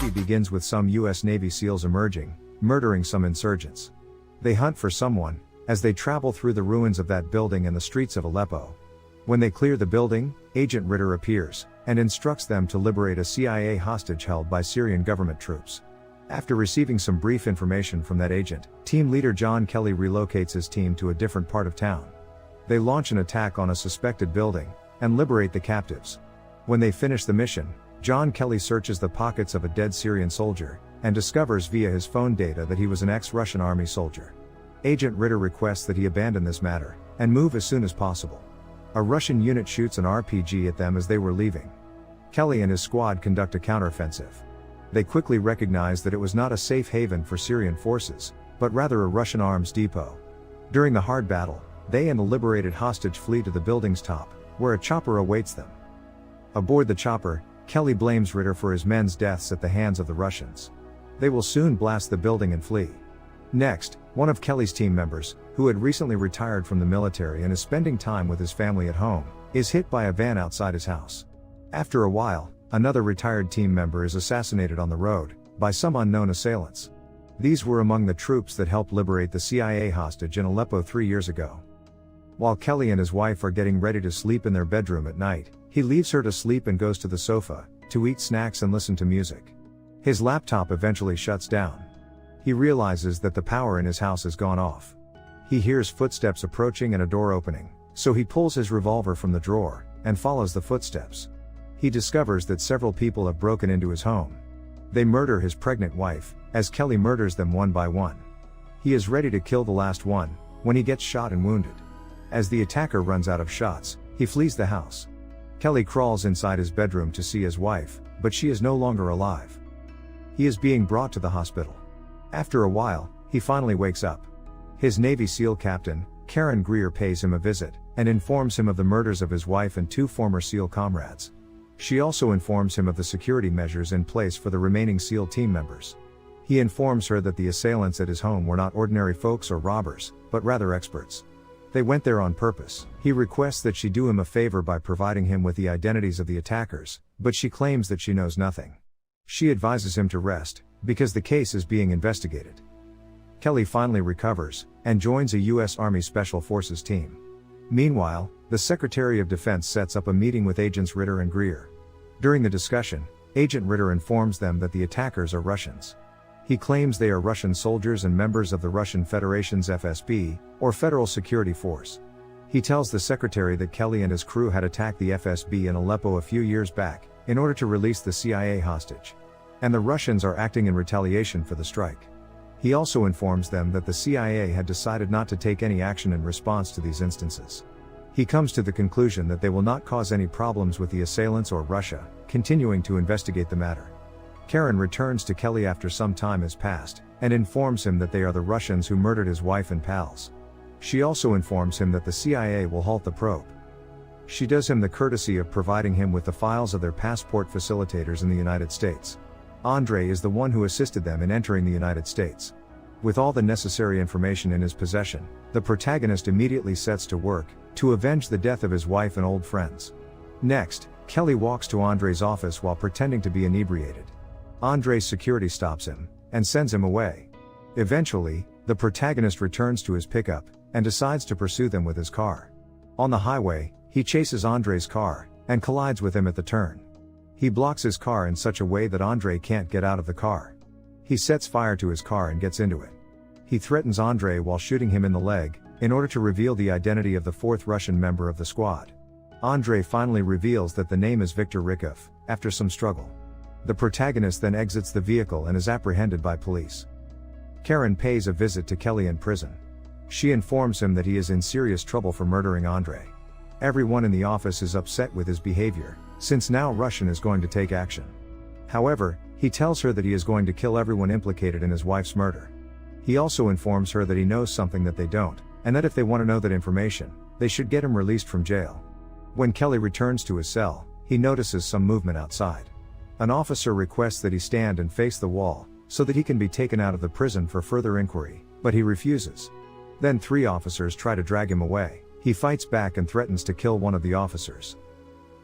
movie begins with some US Navy SEALs emerging, murdering some insurgents. They hunt for someone, as they travel through the ruins of that building and the streets of Aleppo. When they clear the building, Agent Ritter appears, and instructs them to liberate a CIA hostage held by Syrian government troops. After receiving some brief information from that agent, team leader John Kelly relocates his team to a different part of town. They launch an attack on a suspected building, and liberate the captives. When they finish the mission, John Kelly searches the pockets of a dead Syrian soldier, and discovers via his phone data that he was an ex-Russian army soldier. Agent Ritter requests that he abandon this matter, and move as soon as possible. A Russian unit shoots an RPG at them as they were leaving. Kelly and his squad conduct a counteroffensive. They quickly recognize that it was not a safe haven for Syrian forces, but rather a Russian arms depot. During the hard battle, they and the liberated hostage flee to the building's top, where a chopper awaits them. Aboard the chopper, Kelly blames Ritter for his men's deaths at the hands of the Russians. They will soon blast the building and flee. Next, one of Kelly's team members, who had recently retired from the military and is spending time with his family at home, is hit by a van outside his house. After a while, another retired team member is assassinated on the road, by some unknown assailants. These were among the troops that helped liberate the CIA hostage in Aleppo 3 years ago. While Kelly and his wife are getting ready to sleep in their bedroom at night, he leaves her to sleep and goes to the sofa, to eat snacks and listen to music. His laptop eventually shuts down. He realizes that the power in his house has gone off. He hears footsteps approaching and a door opening, so he pulls his revolver from the drawer, and follows the footsteps. He discovers that several people have broken into his home. They murder his pregnant wife, as Kelly murders them one by one. He is ready to kill the last one, when he gets shot and wounded. As the attacker runs out of shots, he flees the house. Kelly crawls inside his bedroom to see his wife, but she is no longer alive. He is being brought to the hospital. After a while, he finally wakes up. His Navy SEAL captain, Karen Greer, pays him a visit, and informs him of the murders of his wife and 2 former SEAL comrades. She also informs him of the security measures in place for the remaining SEAL team members. He informs her that the assailants at his home were not ordinary folks or robbers, but rather experts. They went there on purpose. He requests that she do him a favor by providing him with the identities of the attackers, but she claims that she knows nothing. She advises him to rest, because the case is being investigated. Kelly finally recovers, and joins a U.S. Army Special Forces team. Meanwhile, the Secretary of Defense sets up a meeting with Agents Ritter and Greer. During the discussion, Agent Ritter informs them that the attackers are Russians. He claims they are Russian soldiers and members of the Russian Federation's FSB, or Federal Security Force. He tells the Secretary that Kelly and his crew had attacked the FSB in Aleppo a few years back, in order to release the CIA hostage. And the Russians are acting in retaliation for the strike. He also informs them that the CIA had decided not to take any action in response to these instances. He comes to the conclusion that they will not cause any problems with the assailants or Russia, continuing to investigate the matter. Karen returns to Kelly after some time has passed, and informs him that they are the Russians who murdered his wife and pals. She also informs him that the CIA will halt the probe. She does him the courtesy of providing him with the files of their passport facilitators in the United States. Andre is the one who assisted them in entering the United States. With all the necessary information in his possession, the protagonist immediately sets to work, to avenge the death of his wife and old friends. Next, Kelly walks to Andre's office while pretending to be inebriated. Andre's security stops him, and sends him away. Eventually, the protagonist returns to his pickup, and decides to pursue them with his car. On the highway, he chases Andre's car, and collides with him at the turn. He blocks his car in such a way that Andre can't get out of the car. He sets fire to his car and gets into it. He threatens Andre while shooting him in the leg, in order to reveal the identity of the 4th Russian member of the squad. Andre finally reveals that the name is Viktor Rykov, after some struggle. The protagonist then exits the vehicle and is apprehended by police. Karen pays a visit to Kelly in prison. She informs him that he is in serious trouble for murdering Andre. Everyone in the office is upset with his behavior, since now Russian is going to take action. However, he tells her that he is going to kill everyone implicated in his wife's murder. He also informs her that he knows something that they don't, and that if they want to know that information, they should get him released from jail. When Kelly returns to his cell, he notices some movement outside. An officer requests that he stand and face the wall, so that he can be taken out of the prison for further inquiry, but he refuses. Then 3 officers try to drag him away. He fights back and threatens to kill one of the officers.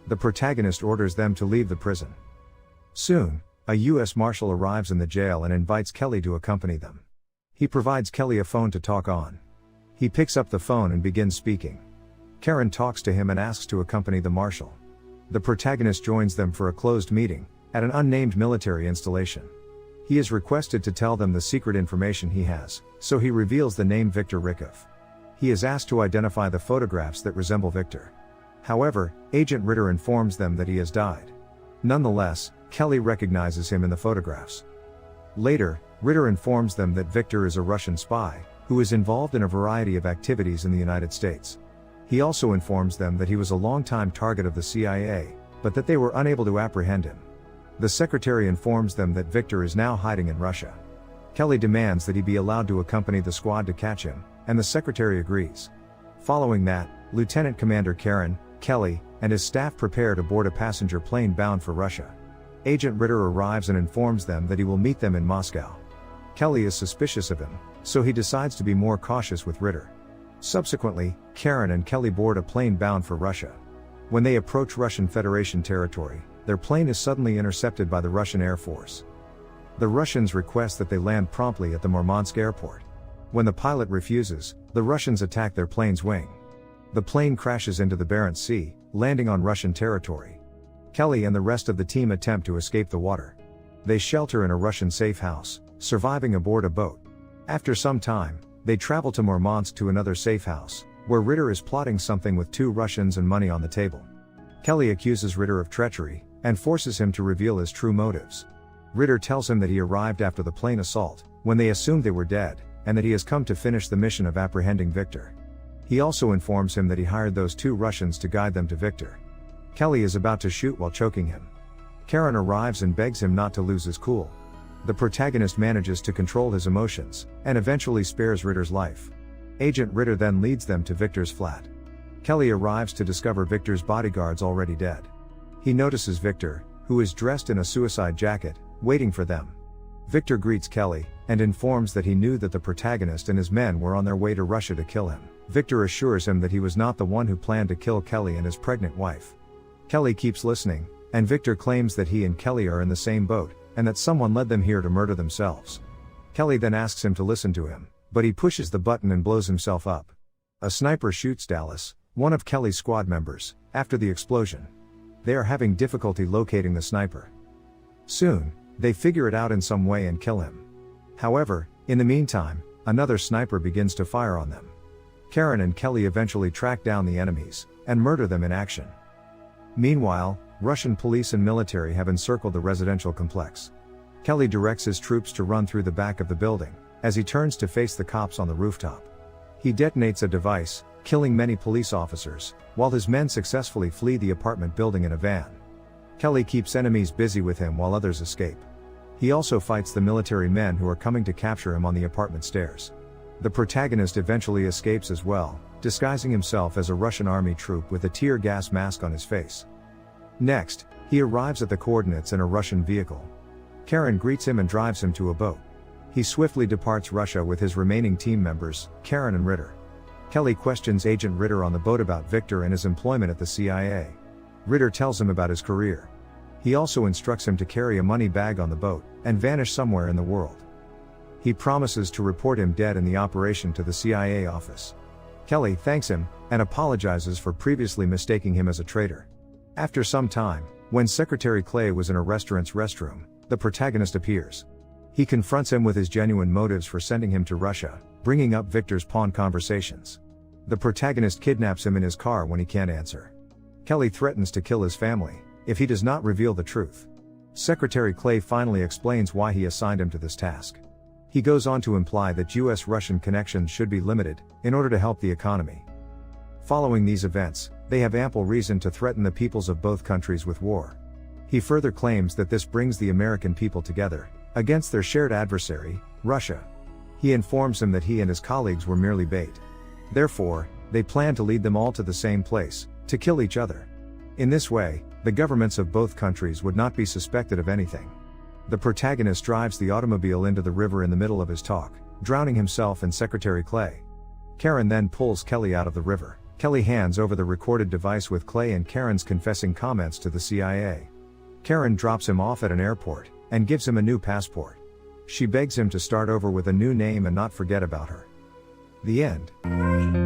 The protagonist orders them to leave the prison. Soon, A U.S. Marshal arrives in the jail and invites Kelly to accompany them. He provides Kelly a phone to talk on. He picks up the phone and begins speaking. Karen talks to him and asks to accompany the marshal. The protagonist joins them for a closed meeting, at an unnamed military installation. He is requested to tell them the secret information he has, so he reveals the name Victor Rikov. He is asked to identify the photographs that resemble Victor. However, Agent Ritter informs them that he has died. Nonetheless, Kelly recognizes him in the photographs. Later, Ritter informs them that Victor is a Russian spy, who is involved in a variety of activities in the United States. He also informs them that he was a longtime target of the CIA, but that they were unable to apprehend him. The secretary informs them that Victor is now hiding in Russia. Kelly demands that he be allowed to accompany the squad to catch him, and the secretary agrees. Following that, Lieutenant Commander Karen, Kelly, and his staff prepare to board a passenger plane bound for Russia. Agent Ritter arrives and informs them that he will meet them in Moscow. Kelly is suspicious of him, so he decides to be more cautious with Ritter. Subsequently, Karen and Kelly board a plane bound for Russia. When they approach Russian Federation territory, their plane is suddenly intercepted by the Russian Air Force. The Russians request that they land promptly at the Murmansk airport. When the pilot refuses, the Russians attack their plane's wing. The plane crashes into the Barents Sea, landing on Russian territory. Kelly and the rest of the team attempt to escape the water. They shelter in a Russian safe house, surviving aboard a boat. After some time, they travel to Murmansk to another safe house, where Ritter is plotting something with 2 Russians and money on the table. Kelly accuses Ritter of treachery, and forces him to reveal his true motives. Ritter tells him that he arrived after the plane assault, when they assumed they were dead, and that he has come to finish the mission of apprehending Victor. He also informs him that he hired those 2 Russians to guide them to Victor. Kelly is about to shoot while choking him. Karen arrives and begs him not to lose his cool. The protagonist manages to control his emotions, and eventually spares Ritter's life. Agent Ritter then leads them to Victor's flat. Kelly arrives to discover Victor's bodyguards already dead. He notices Victor, who is dressed in a suicide jacket, waiting for them. Victor greets Kelly, and informs that he knew that the protagonist and his men were on their way to Russia to kill him. Victor assures him that he was not the one who planned to kill Kelly and his pregnant wife. Kelly keeps listening, and Victor claims that he and Kelly are in the same boat, and that someone led them here to murder themselves. Kelly then asks him to listen to him, but he pushes the button and blows himself up. A sniper shoots Dallas, one of Kelly's squad members, after the explosion. They are having difficulty locating the sniper. Soon, they figure it out in some way and kill him. However, in the meantime, another sniper begins to fire on them. Karen and Kelly eventually track down the enemies, and murder them in action. Meanwhile, Russian police and military have encircled the residential complex. Kelly directs his troops to run through the back of the building, as he turns to face the cops on the rooftop. He detonates a device, killing many police officers, while his men successfully flee the apartment building in a van. Kelly keeps enemies busy with him while others escape. He also fights the military men who are coming to capture him on the apartment stairs. The protagonist eventually escapes as well, disguising himself as a Russian army troop with a tear gas mask on his face. Next, he arrives at the coordinates in a Russian vehicle. Karen greets him and drives him to a boat. He swiftly departs Russia with his remaining team members, Karen and Ritter. Kelly questions Agent Ritter on the boat about Victor and his employment at the CIA. Ritter tells him about his career. He also instructs him to carry a money bag on the boat, and vanish somewhere in the world. He promises to report him dead in the operation to the CIA office. Kelly thanks him, and apologizes for previously mistaking him as a traitor. After some time, when Secretary Clay was in a restaurant's restroom, the protagonist appears. He confronts him with his genuine motives for sending him to Russia, bringing up Victor's pawn conversations. The protagonist kidnaps him in his car when he can't answer. Kelly threatens to kill his family, if he does not reveal the truth. Secretary Clay finally explains why he assigned him to this task. He goes on to imply that US-Russian connections should be limited, in order to help the economy. Following these events, they have ample reason to threaten the peoples of both countries with war. He further claims that this brings the American people together, against their shared adversary, Russia. He informs him that he and his colleagues were merely bait. Therefore, they plan to lead them all to the same place, to kill each other. In this way, the governments of both countries would not be suspected of anything. The protagonist drives the automobile into the river in the middle of his talk, drowning himself and Secretary Clay. Karen then pulls Kelly out of the river. Kelly hands over the recorded device with Clay and Karen's confessing comments to the CIA. Karen drops him off at an airport, and gives him a new passport. She begs him to start over with a new name and not forget about her. The end.